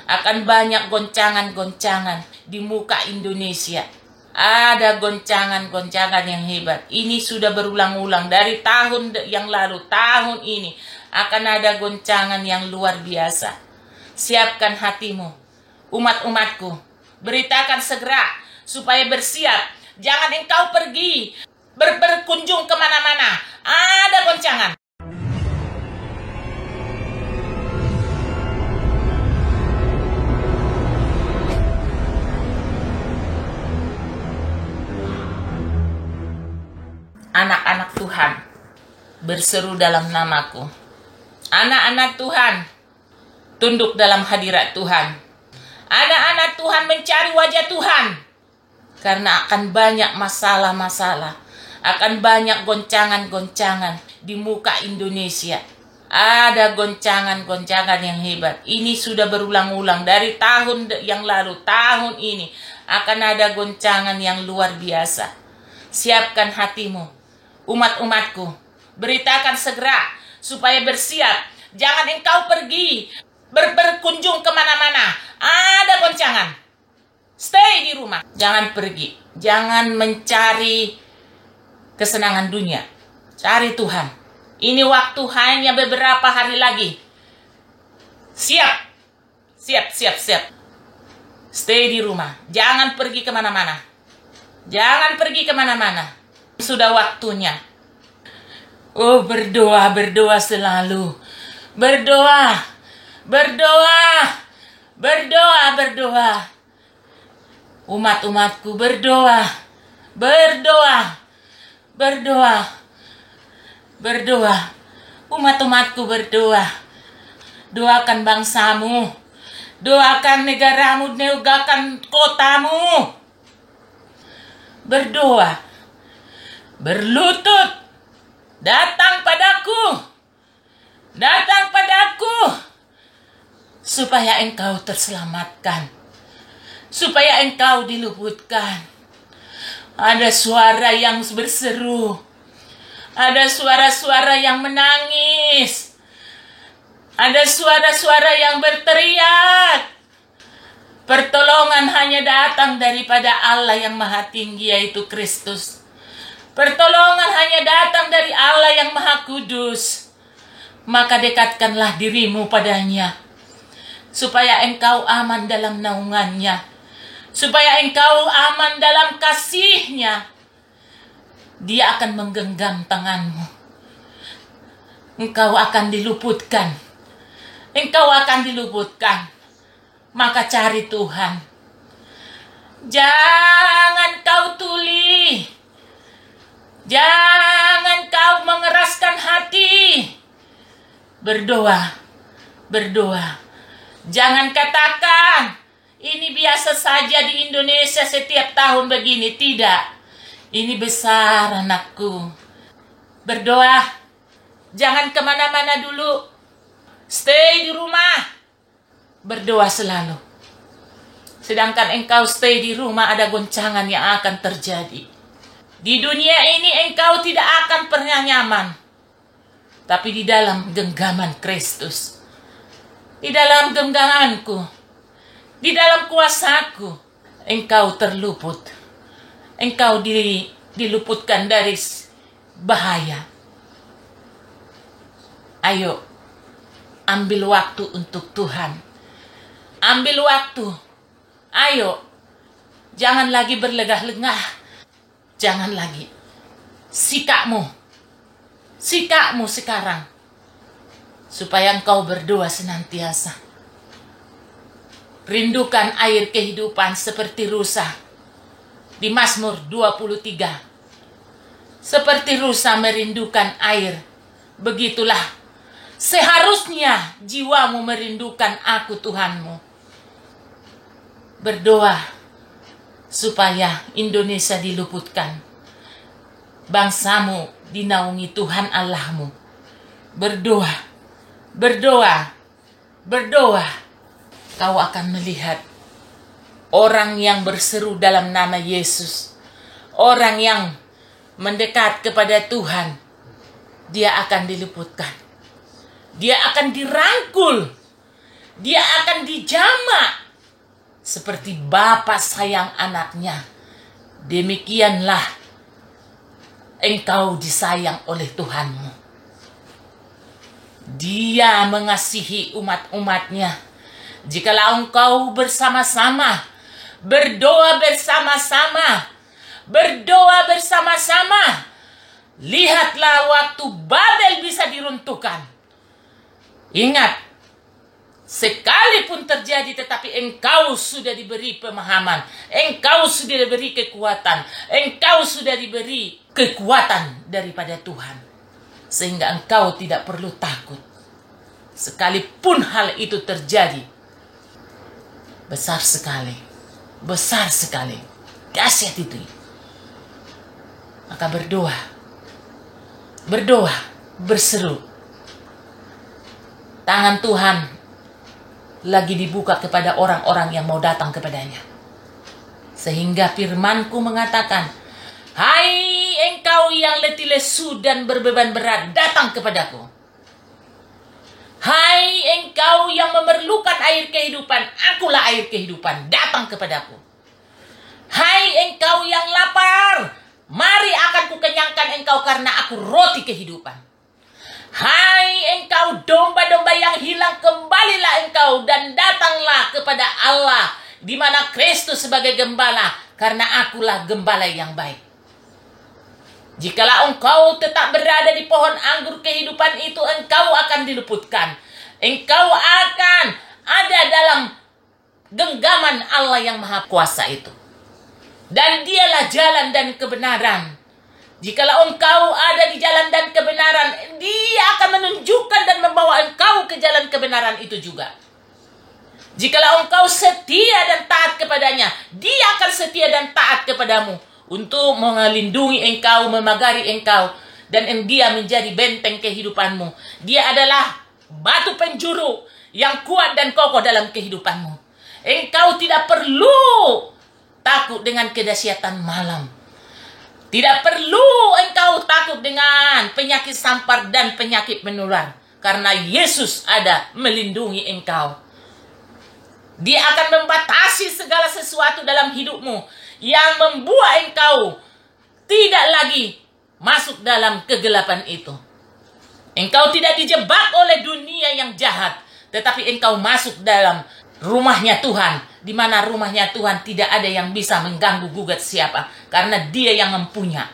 Akan banyak goncangan-goncangan di muka Indonesia. Ada goncangan-goncangan yang hebat. Ini sudah berulang-ulang dari tahun yang lalu, tahun ini. Akan ada goncangan yang luar biasa. Siapkan hatimu, umat-umatku. Beritakan segera supaya bersiap. Jangan engkau pergi berkunjung kemana-mana. Ada goncangan. Anak-anak Tuhan berseru dalam namaku. Anak-anak Tuhan tunduk dalam hadirat Tuhan. Anak-anak Tuhan mencari wajah Tuhan. Karena akan banyak masalah-masalah. Akan banyak goncangan-goncangan di muka Indonesia. Ada goncangan-goncangan yang hebat. Ini sudah berulang-ulang dari tahun yang lalu, tahun ini. Akan ada goncangan yang luar biasa. Siapkan hatimu, umat-umatku. Beritakan segera supaya bersiap. Jangan engkau pergi berkunjung kemana-mana. Ada goncangan. Stay di rumah. Jangan pergi. Jangan mencari kesenangan dunia. Cari Tuhan. Ini waktu hanya beberapa hari lagi. Siap. Siap. Stay di rumah. Jangan pergi kemana-mana. Jangan pergi kemana-mana. Sudah waktunya. Oh, berdoa selalu. Berdoa. Umat-umatku berdoa. Umat-umatku berdoa. Doakan bangsamu. Doakan negaramu, doakan kotamu. Berdoa. Berlutut. Datang padaku. Supaya engkau terselamatkan. Supaya engkau diluputkan. Ada suara yang berseru. Ada suara-suara yang menangis. Ada suara-suara yang berteriak. Pertolongan hanya datang daripada Allah yang Maha Tinggi, yaitu Kristus. Pertolongan hanya datang dari Allah yang Maha Kudus. Maka dekatkanlah dirimu padanya. Supaya engkau aman dalam naungannya. Supaya engkau aman dalam kasihnya. Dia akan menggenggam tanganmu. Engkau akan diluputkan. Maka cari Tuhan. Jangan kau tuli. Jangan kau mengeraskan hati. Berdoa. Jangan katakan, ini biasa saja di Indonesia setiap tahun begini. Tidak. Ini besar, anakku. Berdoa. Jangan kemana-mana dulu. Stay di rumah. Berdoa selalu. Sedangkan engkau stay di rumah, ada goncangan yang akan terjadi. Di dunia ini engkau tidak akan pernah nyaman. Tapi di dalam genggaman Kristus. Di dalam genggamanku. Di dalam kuasaku. Engkau terluput. Engkau diluputkan dari bahaya. Ayo. Ambil waktu untuk Tuhan. Ambil waktu. Ayo. Jangan lagi berlegah-legah. Jangan lagi. Sikapmu sekarang. Supaya engkau berdoa senantiasa. Rindukan air kehidupan seperti rusa. Di Mazmur 23. Seperti rusa merindukan air. Begitulah seharusnya jiwamu merindukan aku Tuhanmu. Berdoa supaya Indonesia diluputkan. Bangsamu dinaungi Tuhan Allahmu. Berdoa. Kau akan melihat orang yang berseru dalam nama Yesus. Orang yang mendekat kepada Tuhan. Dia akan diluputkan. Dia akan dirangkul. Dia akan dijamah. seperti bapa sayang anaknya, demikianlah engkau disayang oleh Tuhanmu. Dia mengasihi umat-umatnya. Jikalau engkau bersama-sama, berdoa bersama-sama, lihatlah waktu Babel bisa diruntuhkan. Ingat, sekalipun terjadi, tetapi engkau sudah diberi pemahaman, engkau sudah diberi kekuatan, engkau sudah diberi kekuatan daripada Tuhan, sehingga engkau tidak perlu takut. Sekalipun hal itu terjadi, besar sekali, dahsyat itu. Maka berdoa, berseru. Tangan Tuhan lagi dibuka kepada orang-orang yang mau datang kepadanya. Sehingga firman-Ku mengatakan, hai engkau yang letih lesu dan berbeban berat, datang kepadaku. Hai engkau yang memerlukan air kehidupan, akulah air kehidupan, datang kepadaku. Hai engkau yang lapar, mari akan kukenyangkan engkau karena aku roti kehidupan. Hai engkau domba-domba yang hilang, kembalilah engkau dan datanglah kepada Allah, di mana Kristus sebagai gembala, karena akulah gembala yang baik. Jikalau engkau tetap berada di pohon anggur kehidupan itu, engkau akan diluputkan. Engkau akan ada dalam genggaman Allah yang Maha Kuasa itu. Dan dialah jalan dan kebenaran. Jikalau engkau ada di jalan dan kebenaran, Dia akan menunjukkan dan membawa engkau ke jalan kebenaran itu juga. Jikalau engkau setia dan taat kepadanya, Dia akan setia dan taat kepadamu untuk melindungi engkau, memagari engkau, dan Dia menjadi benteng kehidupanmu. Dia adalah batu penjuru yang kuat dan kokoh dalam kehidupanmu. Engkau tidak perlu takut dengan kedahsyatan malam. Tidak perlu engkau takut dengan penyakit sampar dan penyakit menular, karena Yesus ada melindungi engkau. Dia akan membatasi segala sesuatu dalam hidupmu yang membuat engkau tidak lagi masuk dalam kegelapan itu. Engkau tidak dijebak oleh dunia yang jahat, tetapi engkau masuk dalam rumahnya Tuhan, di mana rumahnya Tuhan tidak ada yang bisa mengganggu gugat siapa, karena Dia yang mempunyai.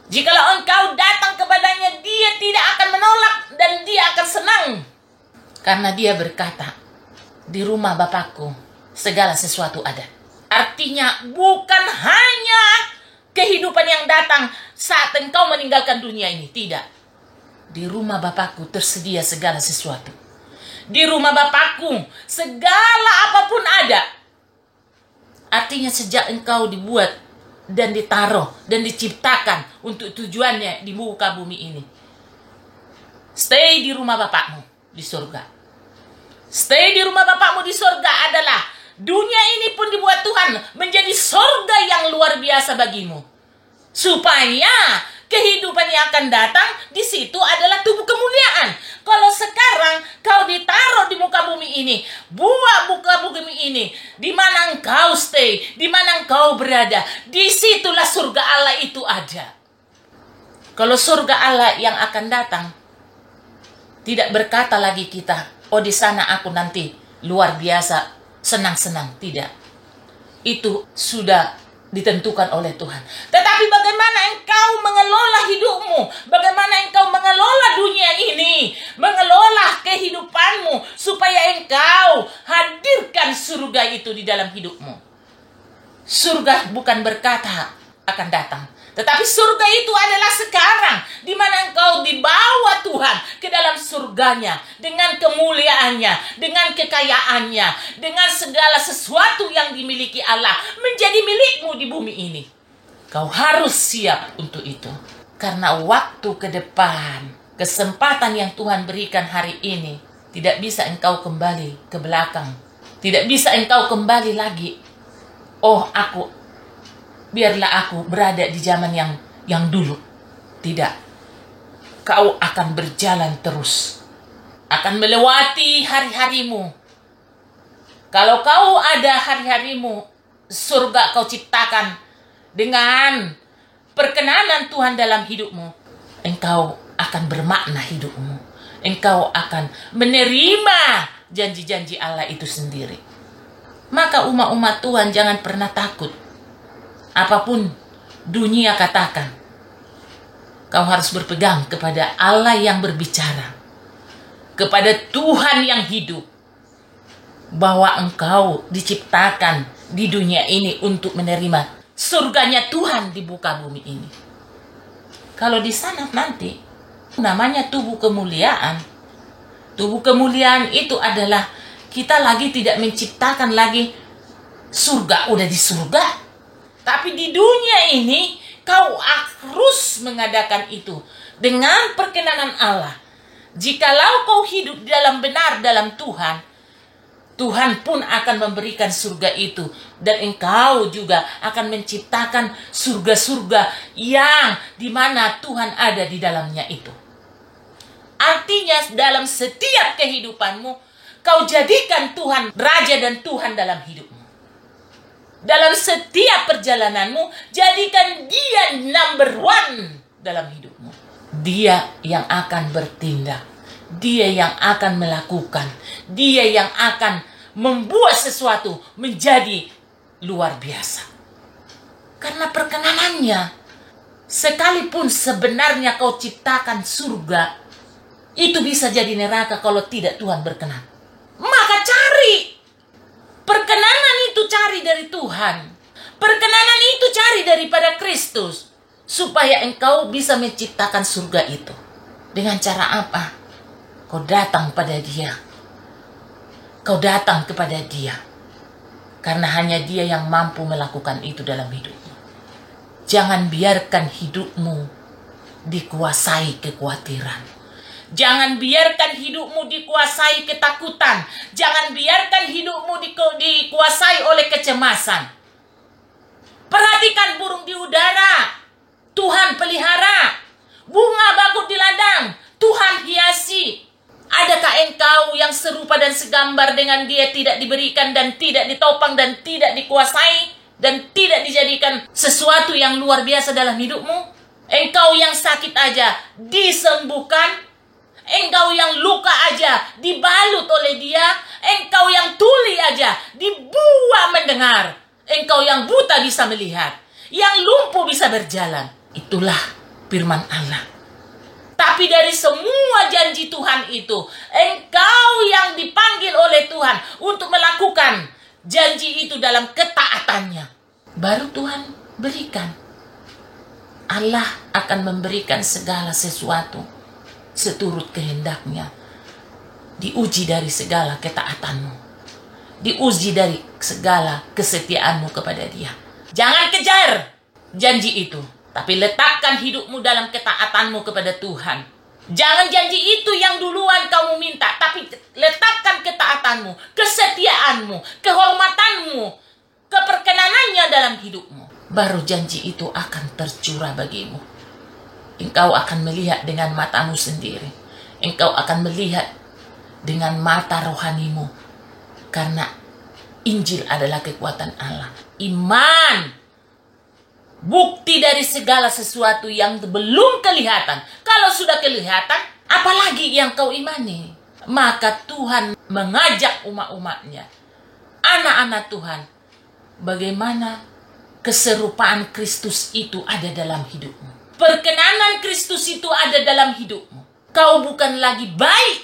Jikalau engkau datang kepadanya, Dia tidak akan menolak dan Dia akan senang, karena Dia berkata, di rumah Bapakku segala sesuatu ada. Artinya bukan hanya kehidupan yang datang saat engkau meninggalkan dunia ini, tidak. Di rumah Bapakku tersedia segala sesuatu. Di rumah Bapakku segala apapun ada. Artinya sejak engkau dibuat dan ditaruh dan diciptakan untuk tujuannya di muka bumi ini, stay di rumah Bapakmu di surga. Stay di rumah Bapakmu di surga adalah dunia ini pun dibuat Tuhan menjadi surga yang luar biasa bagimu, supaya kehidupan yang akan datang di situ adalah tubuh kemuliaan. Kalau sekarang kau ditaruh di muka bumi ini, buat muka bumi ini, di mana engkau stay, di mana engkau berada, disitulah surga Allah itu ada. Kalau surga Allah yang akan datang, tidak berkata lagi kita, oh di sana aku nanti luar biasa senang-senang, tidak. Itu sudah ditentukan oleh Tuhan. Tetapi bagaimana engkau mengelola hidupmu, bagaimana engkau mengelola dunia ini, mengelola kehidupanmu, supaya engkau hadirkan surga itu di dalam hidupmu. Surga bukan berkata akan datang, tetapi surga itu adalah sekarang, di mana engkau dibawa Tuhan ke dalam surganya, dengan kemuliaannya, dengan kekayaannya, dengan segala sesuatu yang dimiliki Allah, menjadi milikmu di bumi ini. Kau harus siap untuk itu. Karena waktu ke depan, kesempatan yang Tuhan berikan hari ini, tidak bisa engkau kembali ke belakang. Tidak bisa engkau kembali lagi. Oh, biarlah aku berada di zaman yang dulu. Tidak. Kau akan berjalan terus. Akan melewati hari-harimu. Kalau kau ada hari-harimu, surga kau ciptakan dengan perkenanan Tuhan dalam hidupmu, engkau akan bermakna hidupmu. Engkau akan menerima janji-janji Allah itu sendiri. Maka umat-umat Tuhan jangan pernah takut. Apapun dunia katakan, kau harus berpegang kepada Allah yang berbicara, kepada Tuhan yang hidup, bahwa engkau diciptakan di dunia ini untuk menerima surganya Tuhan di muka bumi ini. Kalau di sana nanti namanya tubuh kemuliaan. Tubuh kemuliaan itu adalah kita lagi tidak menciptakan lagi surga, udah di surga. Tapi di dunia ini kau harus mengadakan itu dengan perkenanan Allah. Jikalau kau hidup dalam benar dalam Tuhan, Tuhan pun akan memberikan surga itu. Dan engkau juga akan menciptakan surga-surga yang dimana Tuhan ada di dalamnya itu. Artinya dalam setiap kehidupanmu, kau jadikan Tuhan Raja dan Tuhan dalam hidupmu. Dalam setiap perjalananmu, jadikan Dia number one dalam hidupmu. Dia yang akan bertindak. Dia yang akan melakukan. Dia yang akan membuat sesuatu menjadi luar biasa. Karena perkenanannya, sekalipun sebenarnya kau ciptakan surga, itu bisa jadi neraka kalau tidak Tuhan berkenan. Maka cari perkenanan itu, cari dari Tuhan. Perkenanan itu cari daripada Kristus, supaya engkau bisa menciptakan surga itu. Dengan cara apa? Kau datang pada Dia. Kau datang kepada Dia. Karena hanya Dia yang mampu melakukan itu dalam hidupmu. Jangan biarkan hidupmu dikuasai kekhawatiran. Jangan biarkan hidupmu dikuasai ketakutan. Jangan biarkan hidupmu dikuasai oleh kecemasan. Perhatikan burung di udara, Tuhan pelihara. Bunga bakut di ladang, Tuhan hiasi. Adakah engkau yang serupa dan segambar dengan Dia tidak diberikan dan tidak ditopang dan tidak dikuasai dan tidak dijadikan sesuatu yang luar biasa dalam hidupmu? Engkau yang sakit aja disembuhkan. Engkau yang luka aja dibalut oleh Dia. Engkau yang tuli aja dibuat mendengar. Engkau yang buta bisa melihat. Yang lumpuh bisa berjalan. Itulah firman Allah. Tapi dari semua janji Tuhan itu, engkau yang dipanggil oleh Tuhan untuk melakukan janji itu dalam ketaatannya, baru Tuhan berikan. Allah akan memberikan segala sesuatu seturut kehendaknya. Diuji dari segala ketaatanmu. Diuji dari segala kesetiaanmu kepada Dia. Jangan kejar janji itu, tapi letakkan hidupmu dalam ketaatanmu kepada Tuhan. Jangan janji itu yang duluan kamu minta, tapi letakkan ketaatanmu, kesetiaanmu, kehormatanmu, keperkenanannya dalam hidupmu. Baru janji itu akan tercurah bagimu. Engkau akan melihat dengan matamu sendiri. Engkau akan melihat dengan mata rohanimu. Karena Injil adalah kekuatan Allah. Iman, bukti dari segala sesuatu yang belum kelihatan. Kalau sudah kelihatan, apalagi yang kau imani. Maka Tuhan mengajak umat-umatnya, anak-anak Tuhan, bagaimana keserupaan Kristus itu ada dalam hidupmu. Perkenanan Kristus itu ada dalam hidupmu. Kau bukan lagi baik.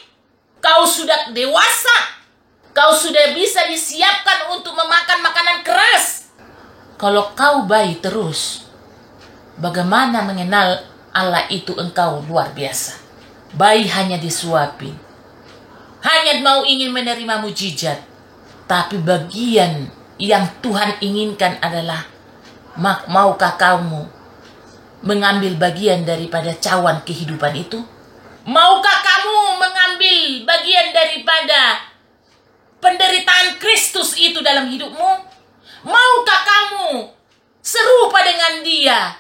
Kau sudah dewasa. Kau sudah bisa disiapkan untuk memakan makanan keras. Kalau kau bayi terus, bagaimana mengenal Allah itu engkau luar biasa. Bayi hanya disuapin. Hanya mau ingin menerima mujizat. Tapi bagian yang Tuhan inginkan adalah, maukah kamu mengambil bagian daripada cawan kehidupan itu? Maukah kamu mengambil bagian daripada penderitaan Kristus itu dalam hidupmu? Maukah kamu serupa dengan Dia?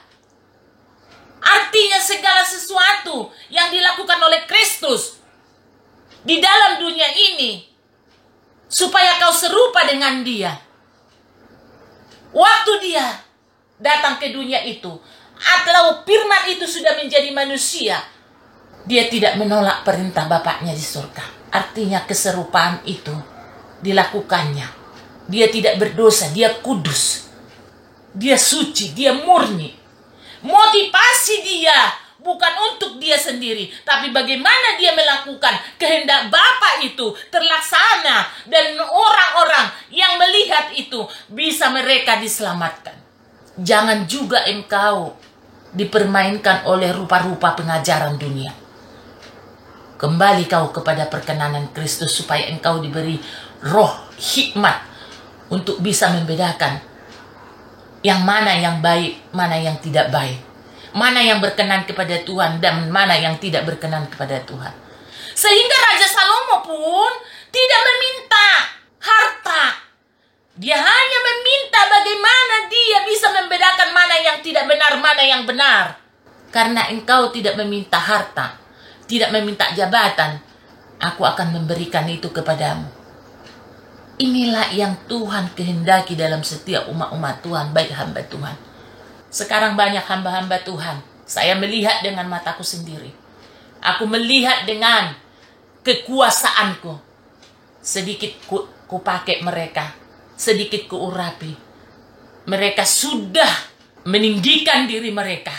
Artinya segala sesuatu yang dilakukan oleh Kristus di dalam dunia ini supaya kau serupa dengan dia. Waktu dia datang ke dunia itu, atau firman itu sudah menjadi manusia, dia tidak menolak perintah Bapaknya di surga. Artinya keserupaan itu dilakukannya. Dia tidak berdosa, dia kudus, dia suci, dia murni. Motivasi dia bukan untuk dia sendiri, tapi bagaimana dia melakukan kehendak Bapa itu terlaksana, dan orang-orang yang melihat itu bisa mereka diselamatkan. Jangan juga engkau dipermainkan oleh rupa-rupa pengajaran dunia. Kembali kau kepada perkenanan Kristus supaya engkau diberi roh hikmat untuk bisa membedakan yang mana yang baik, mana yang tidak baik, mana yang berkenan kepada Tuhan dan mana yang tidak berkenan kepada Tuhan. Sehingga Raja Salomo pun tidak meminta harta. Dia hanya meminta bagaimana dia bisa membedakan mana yang tidak benar, mana yang benar. Karena engkau tidak meminta harta, tidak meminta jabatan, aku akan memberikan itu kepadamu. Inilah yang Tuhan kehendaki dalam setiap umat-umat Tuhan, baik hamba Tuhan. Sekarang banyak hamba-hamba Tuhan, saya melihat dengan mataku sendiri. Aku melihat dengan kekuasaanku. Sedikit ku pakai mereka, sedikit ku urapi. Mereka sudah meninggikan diri mereka.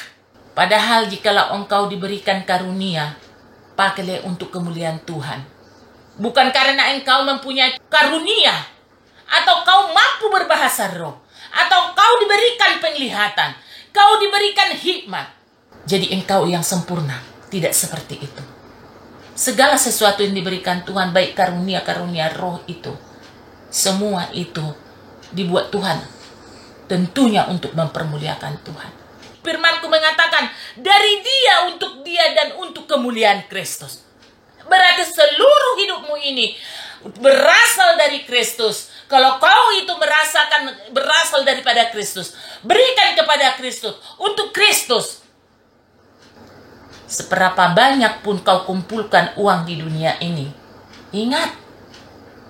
Padahal jikalau engkau diberikan karunia, pakailah untuk kemuliaan Tuhan. Bukan karena engkau mempunyai karunia, atau kau mampu berbahasa roh, atau kau diberikan penglihatan, kau diberikan hikmat. Jadi engkau yang sempurna, tidak seperti itu. Segala sesuatu yang diberikan Tuhan, baik karunia-karunia roh itu, semua itu dibuat Tuhan tentunya untuk mempermuliakan Tuhan. Firman-Ku mengatakan, dari dia, untuk dia, dan untuk kemuliaan Kristus. Berarti seluruh hidupmu ini berasal dari Kristus. Kalau kau itu berasal daripada Kristus, berikan kepada Kristus, untuk Kristus. Seberapa banyak pun kau kumpulkan uang di dunia ini, ingat,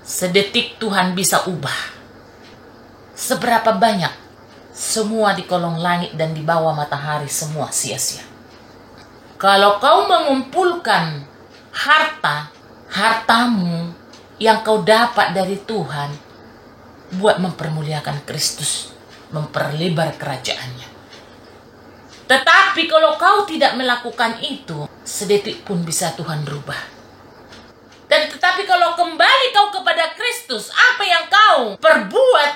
sedetik Tuhan bisa ubah. Seberapa banyak, semua di kolong langit dan di bawah matahari, semua sia-sia. Kalau kau mengumpulkan hartamu yang kau dapat dari Tuhan, buat mempermuliakan Kristus, memperlebar kerajaannya. Tetapi kalau kau tidak melakukan itu, sedetik pun bisa Tuhan rubah. Dan tetapi kalau kembali kau kepada Kristus, apa yang kau perbuat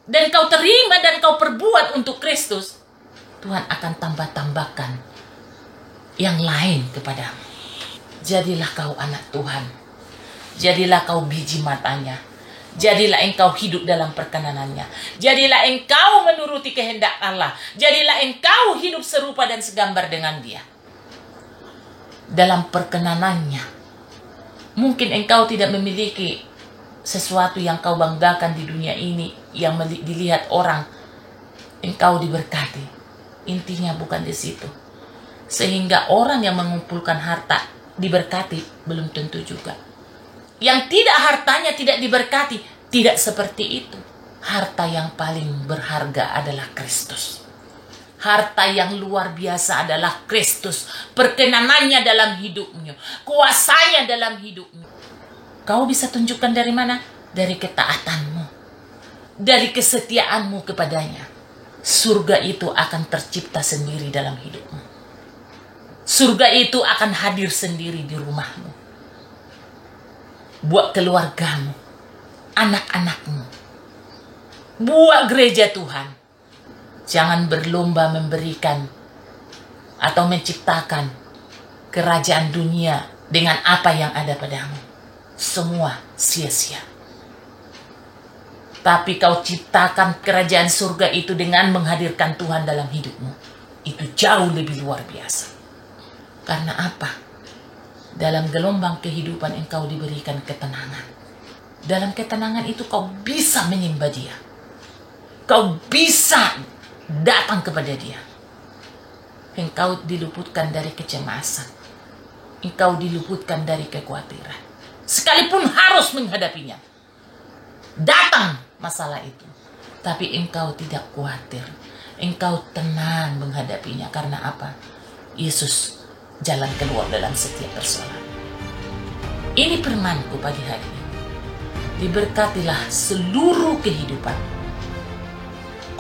dan kau terima dan kau perbuat untuk Kristus, Tuhan akan tambahkan yang lain kepadamu. Jadilah kau anak Tuhan. Jadilah kau biji matanya. Jadilah engkau hidup dalam perkenanannya. Jadilah engkau menuruti kehendak Allah. Jadilah engkau hidup serupa dan segambar dengan dia. Dalam perkenanannya. Mungkin engkau tidak memiliki sesuatu yang kau banggakan di dunia ini, yang dilihat orang. Engkau diberkati. Intinya bukan di situ. Sehingga orang yang mengumpulkan harta diberkati, belum tentu juga. Yang tidak hartanya tidak diberkati, tidak seperti itu. Harta yang paling berharga adalah Kristus. Harta yang luar biasa adalah Kristus. Perkenanannya dalam hidupmu, kuasanya dalam hidupmu. Kau bisa tunjukkan dari mana? Dari ketaatanmu, dari kesetiaanmu kepadanya. Surga itu akan tercipta sendiri dalam hidupmu. Surga itu akan hadir sendiri di rumahmu. Buat keluargamu, anak-anakmu. Buat gereja Tuhan. Jangan berlomba memberikan atau menciptakan kerajaan dunia dengan apa yang ada padamu. Semua sia-sia. Tapi kau ciptakan kerajaan surga itu dengan menghadirkan Tuhan dalam hidupmu. Itu jauh lebih luar biasa. Karena apa? Dalam gelombang kehidupan engkau diberikan ketenangan. Dalam ketenangan itu kau bisa menyembah dia. Kau bisa datang kepada dia. Engkau diluputkan dari kecemasan. Engkau diluputkan dari kekhawatiran. Sekalipun harus menghadapinya. datang masalah itu. Tapi engkau tidak khawatir. Engkau tenang menghadapinya. Karena apa? Yesus jalan keluar dalam setiap persoalan. Ini firman-Ku pagi hari ini. Diberkatilah seluruh kehidupan.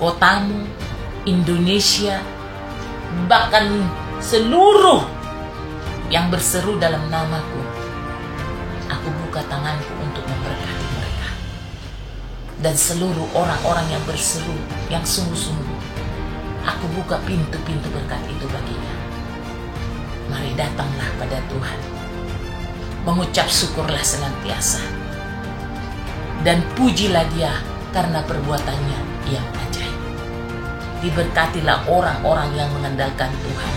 Kotamu, Indonesia, bahkan seluruh yang berseru dalam nama-Ku. Aku buka tangan-Ku untuk memberkati mereka. Dan seluruh orang-orang yang berseru, yang sungguh-sungguh, aku buka pintu-pintu berkat itu baginya. Mari datanglah pada Tuhan. Mengucap syukurlah senantiasa. Dan pujilah Dia karena perbuatannya yang ajaib. Diberkatilah orang-orang yang mengandalkan Tuhan.